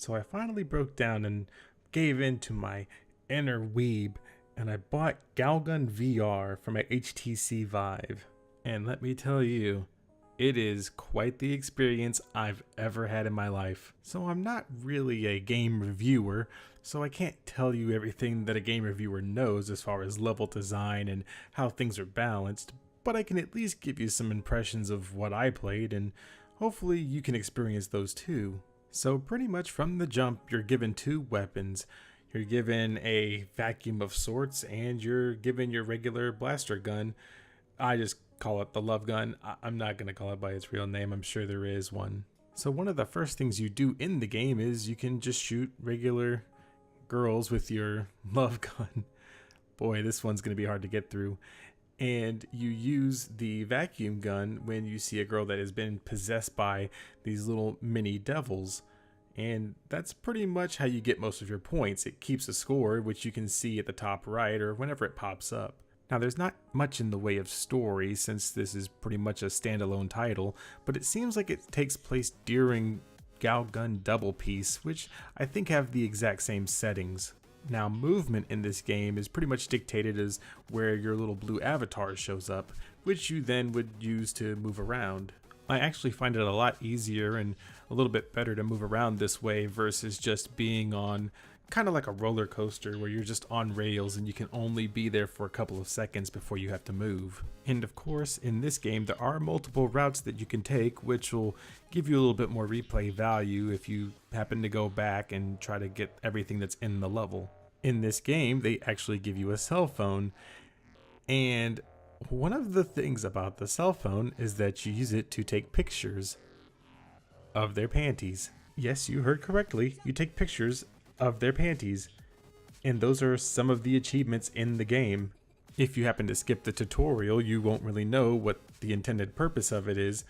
So I finally broke down and gave in to my inner weeb, and I bought Gun VR from my HTC Vive. And let me tell you, it is quite the experience I've ever had in my life. So I'm not really a game reviewer, so I can't tell you everything that a game reviewer knows as far as level design and how things are balanced, but I can at least give you some impressions of what I played, and hopefully you can experience those too. So pretty much from the jump, you're given two weapons. You're given a vacuum of sorts, and you're given your regular blaster gun. I just call it the love gun. I'm not going to call it by its real name. I'm sure there is one. So one of the first things you do in the game is you can just shoot regular girls with your love gun. Boy, this one's going to be hard to get through. And you use the vacuum gun when you see a girl that has been possessed by these little mini devils. And that's pretty much how you get most of your points. It keeps a score, which you can see at the top right or whenever it pops up. Now, there's not much in the way of story since this is pretty much a standalone title, but it seems like it takes place during Gun Double Piece, which I think have the exact same settings. Now, movement in this game is pretty much dictated as where your little blue avatar shows up, which you then would use to move around. I actually find it a lot easier and a little bit better to move around this way versus just being on kind of like a roller coaster where you're just on rails and you can only be there for a couple of seconds before you have to move. And of course, in this game, there are multiple routes that you can take, which will give you a little bit more replay value if you happen to go back and try to get everything that's in the level. In this game, they actually give you a cell phone, and one of the things about the cell phone is that you use it to take pictures of their panties. Yes, you heard correctly. You take pictures of their panties, and those are some of the achievements in the game. If you happen to skip the tutorial, you won't really know what the intended purpose of it is,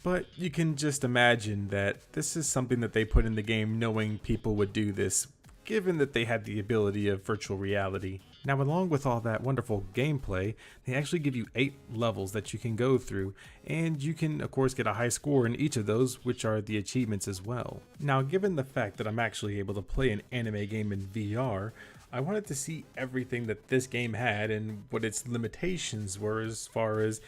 but you can just imagine that this is something that they put in the game knowing people would do this, given that they had the ability of virtual reality. Now, along with all that wonderful gameplay, they actually give you 8 levels that you can go through, and you can of course get a high score in each of those, which are the achievements as well. Now, given the fact that I'm actually able to play an anime game in VR, I wanted to see everything that this game had and what its limitations were as far as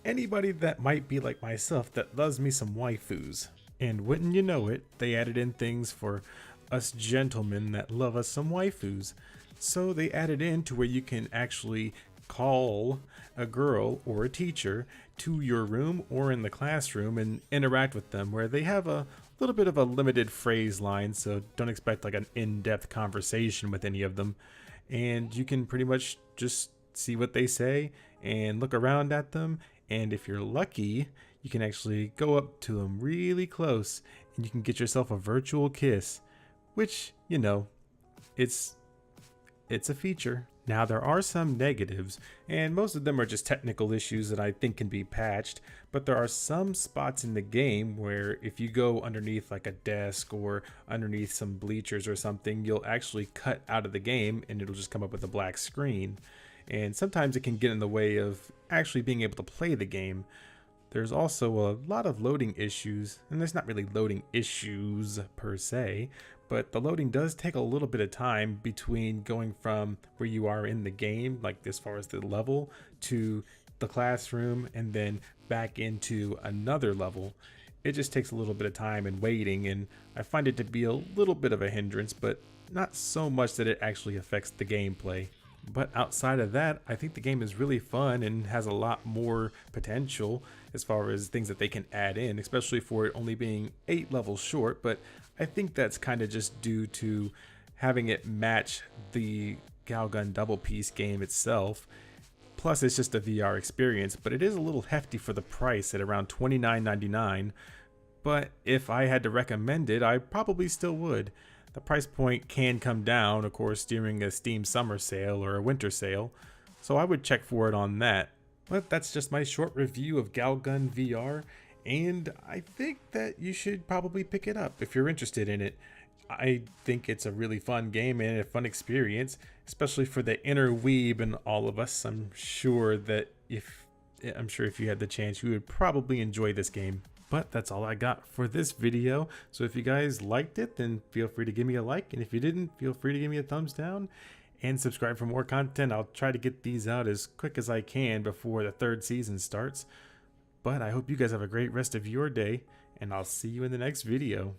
anybody that might be like myself that loves me some waifus. And wouldn't you know it, they added in things for us gentlemen that love us some waifus. So they added in to where you can actually call a girl or a teacher to your room or in the classroom and interact with them, where they have a little bit of a limited phrase line, so don't expect like an in-depth conversation with any of them. And you can pretty much just see what they say and look around at them, and if you're lucky, you can actually go up to them really close and you can get yourself a virtual kiss, which, you know, it's a feature. Now, there are some negatives, and most of them are just technical issues that I think can be patched, but there are some spots in the game where if you go underneath like a desk or underneath some bleachers or something, you'll actually cut out of the game and it'll just come up with a black screen. And sometimes it can get in the way of actually being able to play the game. There's also a lot of loading issues, and there's not really loading issues per se, but the loading does take a little bit of time between going from where you are in the game, like as far as the level, to the classroom and then back into another level. It just takes a little bit of time and waiting, and I find it to be a little bit of a hindrance, but not so much that it actually affects the gameplay. But outside of that, I think the game is really fun and has a lot more potential as far as things that they can add in, especially for it only being 8 levels short. But I think that's kind of just due to having it match the Gun Double Piece game itself. Plus, it's just a VR experience, but it is a little hefty for the price at around $29.99. But if I had to recommend it, I probably still would. The price point can come down, of course, during a Steam summer sale or a winter sale, so I would check for it on that. But that's just my short review of Gun VR, and I think that you should probably pick it up if you're interested in it. I think it's a really fun game and a fun experience, especially for the inner weeb and all of us. I'm sure if you had the chance, you would probably enjoy this game. But that's all I got for this video. So if you guys liked it, then feel free to give me a like. And if you didn't, feel free to give me a thumbs down and subscribe for more content. I'll try to get these out as quick as I can before the 3rd season starts. But I hope you guys have a great rest of your day, and I'll see you in the next video.